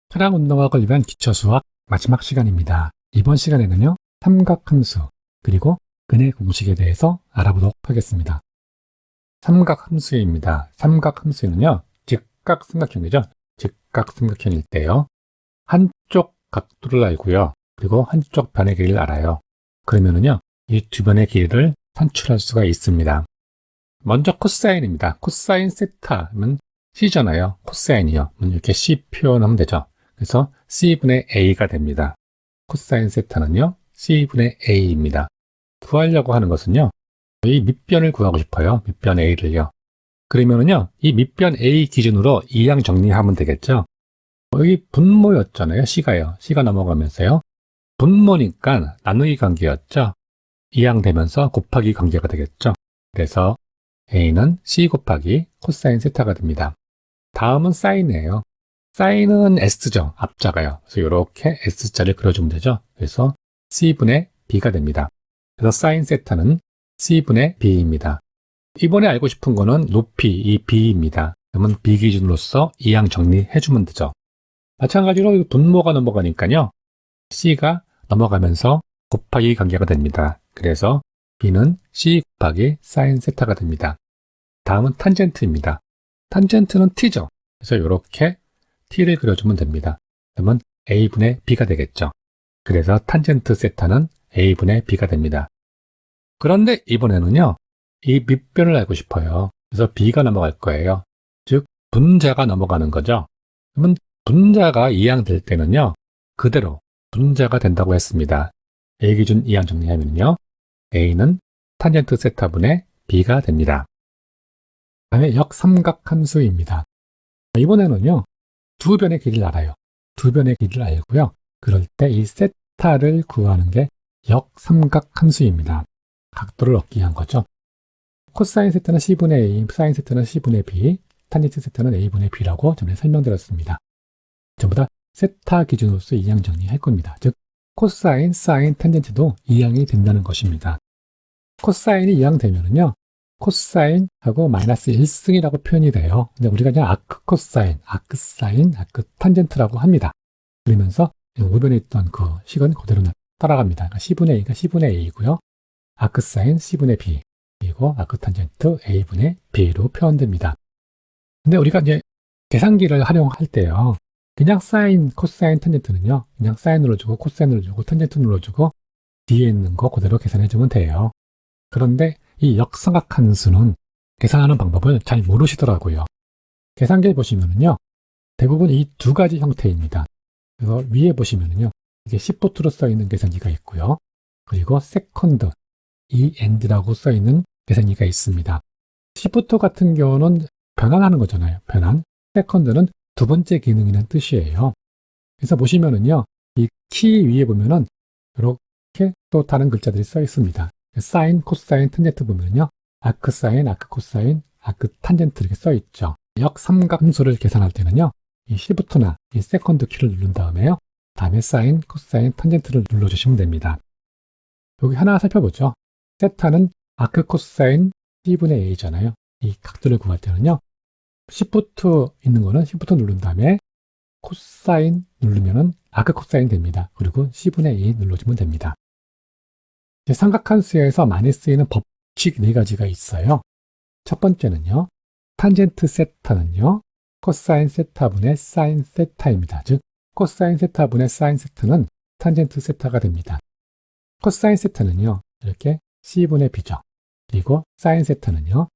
차량 운동학을 위한 기초수학 마지막 시간입니다. 이번 시간에는요, 삼각함수 그리고 근의 공식에 대해서 알아보도록 하겠습니다. 삼각함수입니다. 삼각함수는요, 직각삼각형이죠. 직각삼각형일 때요, 한쪽 각도를 알고요, 그리고 한쪽 변의 길이를 알아요. 그러면은요, 이 두 변의 길이를 산출할 수가 있습니다. 먼저 코사인입니다. 코사인 세타는 C잖아요. 코사인이요. 이렇게 C 표현하면 되죠. 그래서 C분의 A가 됩니다. 코사인 세타는요, C분의 A입니다. 구하려고 하는 것은요, 이 밑변을 구하고 싶어요. 밑변 A를요. 그러면은요, 이 밑변 A 기준으로 이항 정리하면 되겠죠. 여기 분모였잖아요. C가요. C가 넘어가면서요. 분모니까 나누기 관계였죠. 이항 되면서 곱하기 관계가 되겠죠. 그래서 A는 C 곱하기 코사인 세타가 됩니다. 다음은 사인이에요. 사인은 S죠. 앞자가요. 그래서 이렇게 S자를 그려주면 되죠. 그래서 C분의 B가 됩니다. 그래서 사인 세타는 C분의 B입니다. 이번에 알고 싶은 거는 높이, 이 B입니다. 그러면 B 기준으로서 이항 정리해주면 되죠. 마찬가지로 분모가 넘어가니까요, C가 넘어가면서 곱하기 관계가 됩니다. 그래서 B는 C 곱하기 사인 세타가 됩니다. 다음은 탄젠트입니다. 탄젠트는 T죠. 그래서 이렇게 T를 그려주면 됩니다. 그러면 A분의 B가 되겠죠. 그래서 탄젠트 세타는 A분의 B가 됩니다. 그런데 이번에는요, 이 밑변을 알고 싶어요. 그래서 B가 넘어갈 거예요. 즉, 분자가 넘어가는 거죠. 그러면 분자가 이항될 때는요, 그대로 분자가 된다고 했습니다. A 기준 이항 정리하면요, A는 탄젠트 세타분의 B가 됩니다. 다음에 역삼각함수입니다. 이번에는요, 두 변의 길이를 알아요. 두 변의 길이를 알고요. 그럴 때 이 세타를 구하는 게 역삼각함수입니다. 각도를 얻기 위한 거죠. 코사인 세타는 C분의 A, 사인 세타는 C분의 B, 탄젠트 세타는 A분의 B라고 전에 설명드렸습니다. 전부 다 세타 기준으로서 이항 정리할 겁니다. 즉, 코사인, 사인, 탄젠트도 이항이 된다는 것입니다. 코사인이 이항되면은요, 코사인하고 마이너스 1승이라고 표현이 돼요. 근데 우리가 그냥 아크 코사인, 아크 사인, 아크 탄젠트라고 합니다. 그러면서 우변에 있던 그 식은 그대로 따라갑니다. 그러니까 C분의 A가 C분의 A이고요. 아크 사인 C분의 B, 그리고 아크 탄젠트 A분의 B로 표현됩니다. 근데 우리가 이제 계산기를 활용할 때요, 그냥 사인, 코사인, 탄젠트는요, 그냥 사인 눌러주고 코사인 눌러주고 탄젠트 눌러주고 뒤에 있는 거 그대로 계산해주면 돼요. 그런데 이 역삼각함수는 계산하는 방법을 잘 모르시더라고요. 계산기에 보시면은요, 대부분 이 두 가지 형태입니다. 그래서 위에 보시면은요, 이게 시프트로 써 있는 계산기가 있고요. 그리고 세컨드, END라고 써 있는 계산기가 있습니다. 시프트 같은 경우는 변환하는 거잖아요. 변환. 세컨드는 두 번째 기능이라는 뜻이에요. 그래서 보시면은요, 이 키 위에 보면은 이렇게 또 다른 글자들이 써 있습니다. 사인, 코사인, 탄젠트 보면요, 아크 사인, 아크 코사인, 아크 탄젠트 이렇게 써 있죠. 역삼각함수를 계산할 때는요, 이 시프트나 이 세컨드 키를 누른 다음에요, 다음에 사인, 코사인, 탄젠트를 눌러주시면 됩니다. 여기 하나 살펴보죠. 세타는 아크 코사인 C분의 A잖아요. 이 각도를 구할 때는요, 시프트 있는 거는 시프트 누른 다음에 코사인 누르면은 아크 코사인 됩니다. 그리고 C분의 A 눌러주면 됩니다. 삼각함수에서 많이 쓰이는 법칙 네 가지가 있어요. 첫 번째는요, 탄젠트 세타는요, 코사인 세타분의 사인 세타입니다. 즉, 코사인 세타분의 사인 세타는 탄젠트 세타가 됩니다. 코사인 세타는요, 이렇게 C분의 B죠. 그리고 사인 세타는요,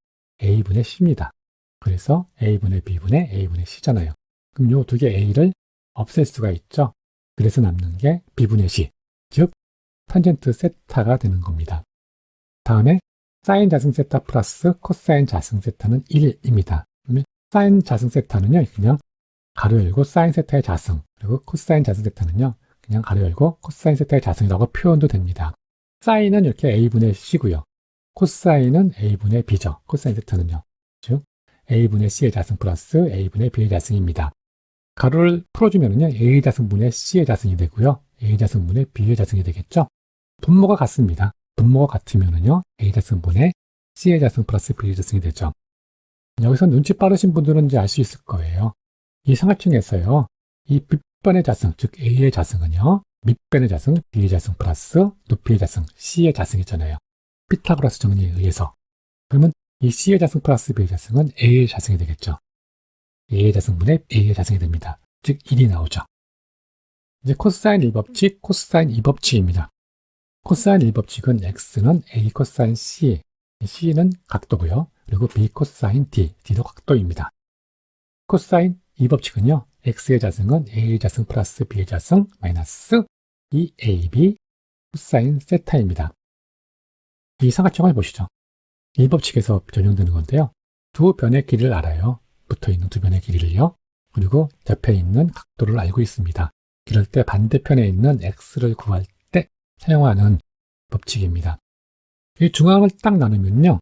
A분의 C입니다. 그래서 A분의 B분의 A분의 C잖아요. 그럼 요 두 개 A를 없앨 수가 있죠. 그래서 남는 게 B분의 C, 즉 탄젠트 세타가 되는 겁니다. 다음에 사인 자승 세타 플러스 코사인 자승 세타는 1입니다. 그러면 사인 자승 세타는요, 그냥 가로 열고 사인 세타의 자승, 그리고 코사인 자승 세타는요, 그냥 가로 열고 코사인 세타의 자승이라고 표현도 됩니다. 사인은 이렇게 A분의 C고요. 코사인은 A분의 B죠. 코사인 세타는요. 즉 A분의 C의 자승 플러스 A분의 B의 자승입니다. 가로를 풀어주면요, A 자승분의 C의 자승이 되고요. A 자승분의 B의 자승이 되겠죠. 분모가 같습니다. 분모가 같으면요, A 자승분의 C의 자승 플러스 B의 자승이 되죠. 여기서 눈치 빠르신 분들은 이제 알 수 있을 거예요. 이 삼각형에서요, 이 밑변의 자승, 즉 A의 자승은요, 밑변의 자승, B의 자승 플러스 높이의 자승, C의 자승이잖아요. 피타고라스 정리에 의해서. 그러면 이 C의 자승 플러스 B의 자승은 A의 자승이 되겠죠. A의 자승분의 A의 자승이 됩니다. 즉 1이 나오죠. 이제 코사인 1법칙, 코사인 2법칙입니다. 코사인 1법칙은 X는 A 코사인 C, C는 각도고요. 그리고 B 코사인 D, D도 각도입니다. 코사인 2법칙은요. X의 자승은 A의 자승 플러스 B의 자승 마이너스 2AB 코사인 세타입니다. 이 삼각형을 보시죠. 이 법칙에서 적용되는 건데요. 두 변의 길이를 알아요. 붙어있는 두 변의 길이를요. 그리고 옆에 있는 각도를 알고 있습니다. 이럴 때 반대편에 있는 X를 구할 때 사용하는 법칙입니다. 이 중앙을 딱 나누면요.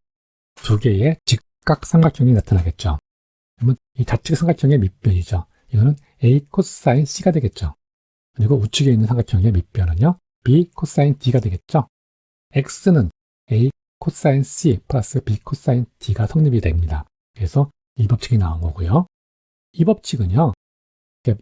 두 개의 직각 삼각형이 나타나겠죠. 그러면 이 좌측 삼각형의 밑변이죠. 이거는 A 코사인 C가 되겠죠. 그리고 우측에 있는 삼각형의 밑변은요. B 코사인 D가 되겠죠. X는 A 코사인 C 플러스 B 코사인 D가 성립이 됩니다. 그래서 이 법칙이 나온 거고요. 이 법칙은요.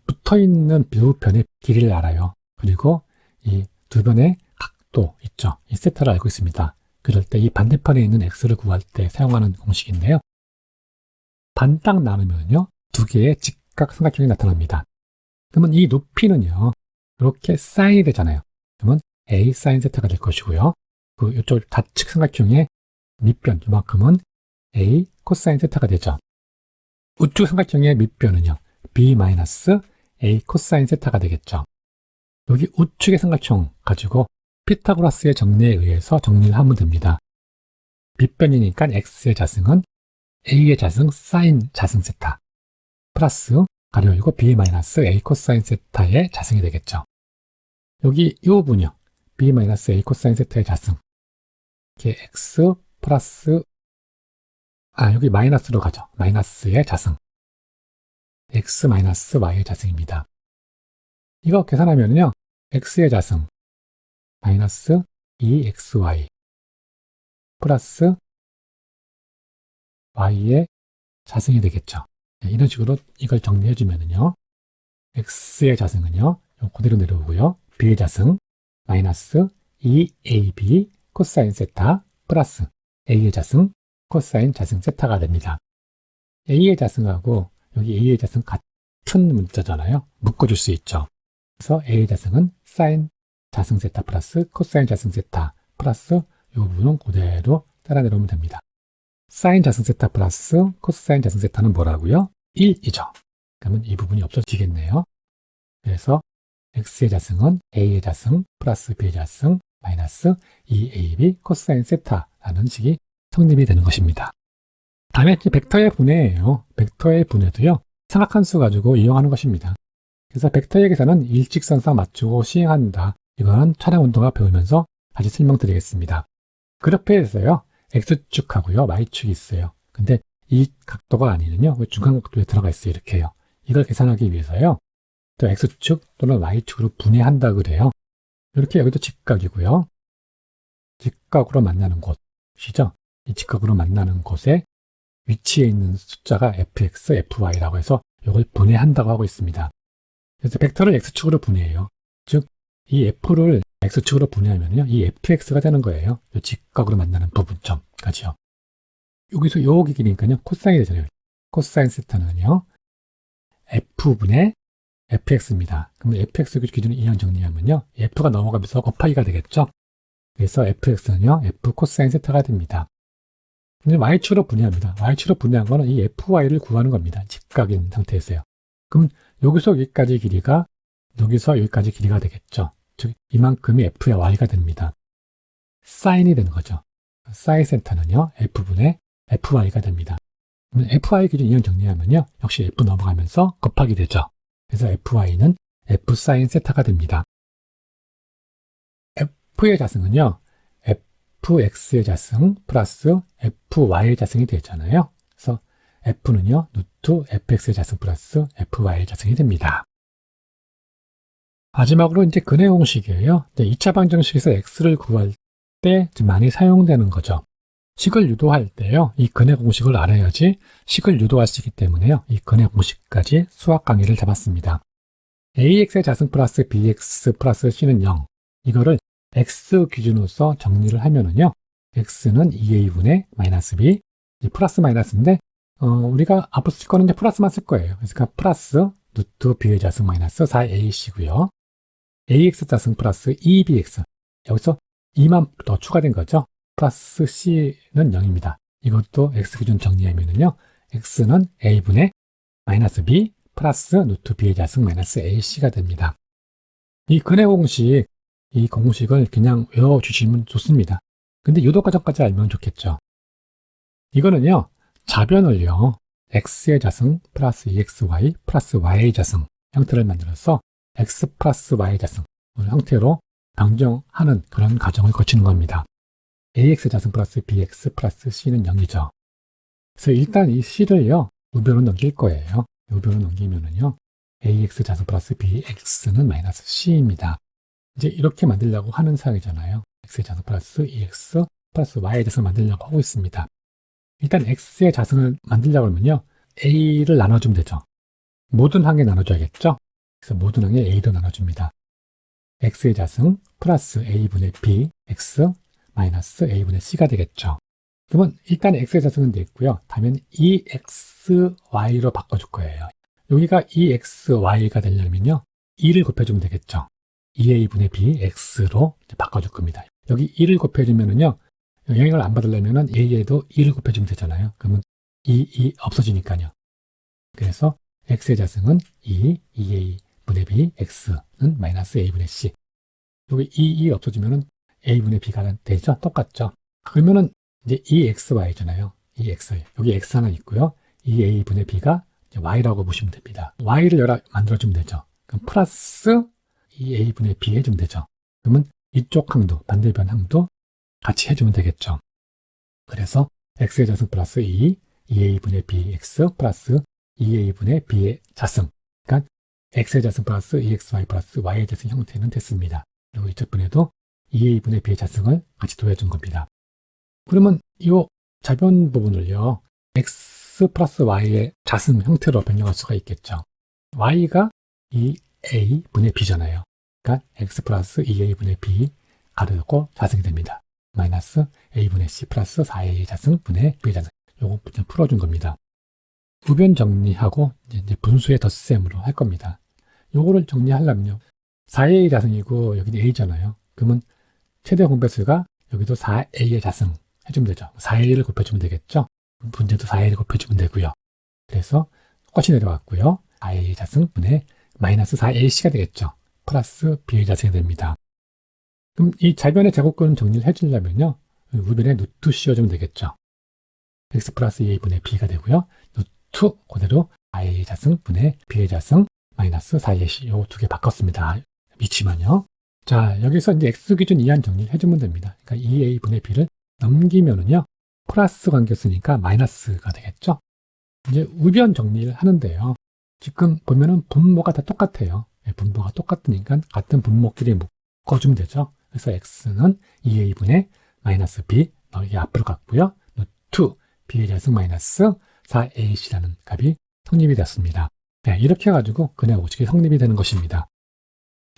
붙어있는 두 변의 길이를 알아요. 그리고 이 두 변의 각도 있죠. 이 세타를 알고 있습니다. 그럴 때 이 반대편에 있는 X를 구할 때 사용하는 공식인데요. 반 딱 나누면요. 두 개의 직각 삼각형이 나타납니다. 그러면 이 높이는요. 이렇게 사인이 되잖아요. 그러면 A 사인 세타가 될 것이고요. 그 이쪽 좌측 삼각형의 밑변 이만큼은 A 코사인 세타가 되죠. 우측 삼각형의 밑변은요. B 마이너스 A 코사인 세타가 되겠죠. 여기 우측의 삼각형 가지고 피타고라스의 정리에 의해서 정리를 하면 됩니다. 밑변이니까 X의 자승은 A의 자승 사인 자승 세타 플러스 가로 열고 B 마이너스 A 코사인 세타의 자승이 되겠죠. 여기 이 부분이요. B 마이너스 A 코사인 세타의 자승. 이렇게 X 플러스 여기 마이너스로 가죠. 마이너스의 자승. X 마이너스 Y의 자승입니다. 이거 계산하면요. X의 자승 마이너스 2XY 플러스 Y의 자승이 되겠죠. 이런 식으로 이걸 정리해주면요. X의 자승은요. 그대로 내려오고요. B의 자승 마이너스 2AB 코사인 세타 플러스 A의 자승 코사인 자승 세타가 됩니다. A의 자승하고 여기 A의 자승 같은 문자잖아요. 묶어줄 수 있죠. 그래서 A의 자승은 사인 자승 세타 플러스 코사인 자승 세타 플러스 이 부분은 그대로 따라 내려오면 됩니다. 사인 자승 세타 플러스 코사인 자승 세타는 뭐라고요? 1이죠. 그러면 이 부분이 없어지겠네요. 그래서 X의 자승은 A의 자승 플러스 B의 자승 마이너스 2AB 코사인 세타라는 식이 성립이 되는 것입니다. 다음에 벡터의 분해예요. 벡터의 분해도요. 삼각함수 가지고 이용하는 것입니다. 그래서 벡터의 계산은 일직선상 맞추고 시행한다. 이거는 차량 운동화 배우면서 다시 설명드리겠습니다. 그래프에서요. X축하고요. Y축이 있어요. 근데 이 각도가 아니면요. 중간각도에 들어가 있어요. 이렇게요. 이걸 계산하기 위해서요. 또 X축 또는 Y축으로 분해한다 그래요. 이렇게 여기도 직각이고요. 직각으로 만나는 곳이죠. 이 직각으로 만나는 곳에 위치에 있는 숫자가 fx, fy라고 해서 이걸 분해한다고 하고 있습니다. 그래서 벡터를 x축으로 분해해요. 즉, 이 f를 x축으로 분해하면요, 이 fx가 되는 거예요. 이 직각으로 만나는 부분점까지요. 여기서 요 길이니까요, 코사인이 되잖아요. 코사인 세타는요, f분의 fx입니다. 그럼 fx 기준으로 이항 정리하면요, f가 넘어가면서 곱하기가 되겠죠. 그래서 fx는요, f 코사인 세타가 됩니다. 근데 y축으로 분해합니다. y축으로 분해한 거는 이 fy를 구하는 겁니다. 직각인 상태에서요. 그럼 여기서 여기까지 길이가 여기서 여기까지 길이가 되겠죠. 즉 이만큼이 f의 y가 됩니다. 사인이 되는 거죠. 사인 센터는요. f분의 fy가 됩니다. 그럼 fy 기준 이항 정리하면요. 역시 f 넘어가면서 곱하기 되죠. 그래서 fy는 f 사인 세타가 됩니다. f의 자승은요. fx의 자승 플러스 fy의 자승이 되잖아요. 그래서 f는요, 루트 fx의 자승 플러스 fy의 자승이 됩니다. 마지막으로 이제 근해 공식이에요. 2차 방정식에서 x를 구할 때 많이 사용되는 거죠. 식을 유도할 때요, 이 근해 공식을 알아야지 식을 유도할 수 있기 때문에요, 이 근해 공식까지 수학 강의를 잡았습니다. AX의 자승 플러스 BX 플러스 C는 0. 이거를 X 기준으로서 정리를 하면은요. X는 2A분의 마이너스 B, 플러스 마이너스인데, 우리가 앞으로 쓸 거는 이제 플러스만 쓸 거예요. 그래서 플러스 루트 B의 자승 마이너스 4AC고요. AX 자승 플러스 2BX. 여기서 2만 더 추가된 거죠. 플러스 C는 0입니다. 이것도 X 기준 정리하면은요. X는 A분의 마이너스 B 플러스 루트 B의 자승 마이너스 AC가 됩니다. 이 근해 공식, 이 공식을 그냥 외워주시면 좋습니다. 근데 요도 과정까지 알면 좋겠죠. 이거는요, 자변을요, x의 자승 플러스 2xy 플러스 y의 자승 형태를 만들어서 x 플러스 y의 자승 형태로 변경하는 그런 과정을 거치는 겁니다. ax 자승 플러스 bx 플러스 c는 0이죠. 그래서 일단 이 c를요, 우변으로 넘길 거예요. 우변으로 넘기면은요, ax 자승 플러스 bx는 마이너스 c입니다. 이제 이렇게 만들려고 하는 사항이잖아요. x의 자승 플러스 2x 플러스 y의 자승을 만들려고 하고 있습니다. 일단 x의 자승을 만들려고 하면요. a를 나눠주면 되죠. 모든 항에 나눠줘야겠죠. 그래서 모든 항에 a로 나눠줍니다. x의 자승 플러스 a분의 b, x 마이너스 a분의 c가 되겠죠. 그러면 일단 x의 자승은 되어 있고요. 다음엔 2xy로 바꿔줄 거예요. 여기가 2xy가 되려면요. 2를 곱해주면 되겠죠. 2a분의 b, x로 바꿔줄 겁니다. 여기 2를 곱해주면은요. 영향을 안 받으려면 a에도 2를 곱해주면 되잖아요. 그러면 2 없어지니까요. 그래서 x의 자승은 2a분의 b, x는 마이너스 a분의 c. 여기 2 없어지면은 a분의 b가 되죠? 똑같죠? 그러면은 이제 2xy잖아요. 2x. 여기 x 하나 있고요. 2a분의 b가 y라고 보시면 됩니다. y를 여러 만들어주면 되죠. 그럼 플러스 2a분의 b 해주면 되죠. 그러면 이쪽 항도, 반대편 항도 같이 해주면 되겠죠. 그래서 x의 자승 플러스 2a분의 bx 플러스 2a분의 b의 자승. 그러니까 x의 자승 플러스 2xy 플러스 y의 자승 형태는 됐습니다. 그리고 이쪽 분에도 2a분의 b의 자승을 같이 더해준 겁니다. 그러면 이 자변 부분을요, x 플러스 y의 자승 형태로 변경할 수가 있겠죠. y가 2a분의 b잖아요. 그러니까 x 플러스 2a분의 b 가르고 자승이 됩니다. 마이너스 a분의 c 플러스 4a 자승 분의 b의 자승. 요거 풀어준 겁니다. 우변 정리하고 이제 분수의 덧셈으로 할 겁니다. 요거를 정리하려면요. 4a 자승이고 여기는 a잖아요. 그러면 최대 공배수가 여기도 4a의 자승 해주면 되죠. 4a를 곱해주면 되겠죠. 분제도 4a를 곱해주면 되고요. 그래서 똑같이 내려왔고요. 4a 자승 분의 마이너스 4ac가 되겠죠. 플러스 b의 자승이 됩니다. 그럼 이 자변의 제곱근을 정리를 해주려면요. 우변에 루트 씌워주면 되겠죠. x 플러스 2a분의 b가 되고요. 루트 그대로 i의 자승 분의 b의 자승 마이너스 4ac 요 두 개 바꿨습니다. 위치만요. 자, 여기서 이제 x 기준 이한 정리를 해주면 됩니다. 그러니까 2a분의 b를 넘기면은요. 플러스 관계 쓰니까 마이너스가 되겠죠. 이제 우변 정리를 하는데요. 지금 보면은 분모가 다 똑같아요. 분모가 똑같으니까 같은 분모끼리 묶어주면 되죠. 그래서 x는 2a분의 마이너스 b, 여기 앞으로 갔고요. 루트 b의 자승 마이너스 4ac라는 값이 성립이 됐습니다. 네, 이렇게 해가지고 근해 공식이 성립이 되는 것입니다.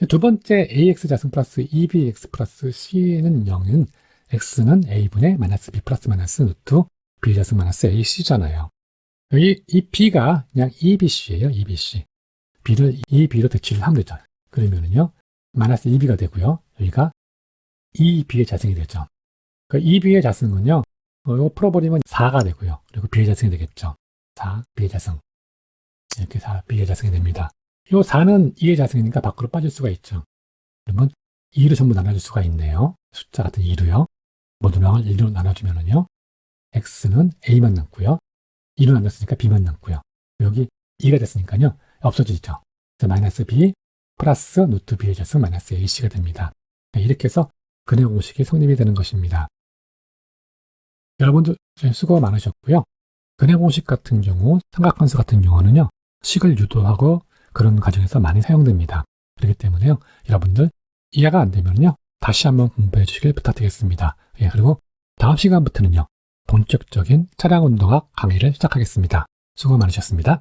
두 번째 ax 자승 플러스 2bx 플러스 c는 0은 x는 a분의 마이너스 b 플러스 마이너스 루트 b 자승 마이너스 ac잖아요. 여기 이 b가 그냥 2bc예요. 2bc. b를 2b로 대치를 하면 되죠. 그러면은요. 마이너스 2b가 되고요. 여기가 2b의 자승이 되죠. 그 2b의 자승은요. 이거 풀어버리면 4가 되고요. 그리고 b의 자승이 되겠죠. 4, b의 자승. 이렇게 4, b의 자승이 됩니다. 이 4는 2의 자승이니까 밖으로 빠질 수가 있죠. 그러면 2로 전부 나눠줄 수가 있네요. 숫자 같은 2로요. 모든 항을 1로 나눠주면은요. x는 a만 남고요. 2로 나눴으니까 b만 남고요. 여기 2가 됐으니까요. 없어지죠. 그래서 마이너스 b 플러스 루트 b의 자승 마이너스 ac가 됩니다. 이렇게 해서 근해 공식이 성립이 되는 것입니다. 여러분들 수고 많으셨고요. 근해 공식 같은 경우, 삼각관수 같은 경우는요. 식을 유도하고 그런 과정에서 많이 사용됩니다. 그렇기 때문에요. 여러분들 이해가 안 되면요. 다시 한번 공부해 주시길 부탁드리겠습니다. 예, 그리고 다음 시간부터는요. 본격적인 차량운동학 강의를 시작하겠습니다. 수고 많으셨습니다.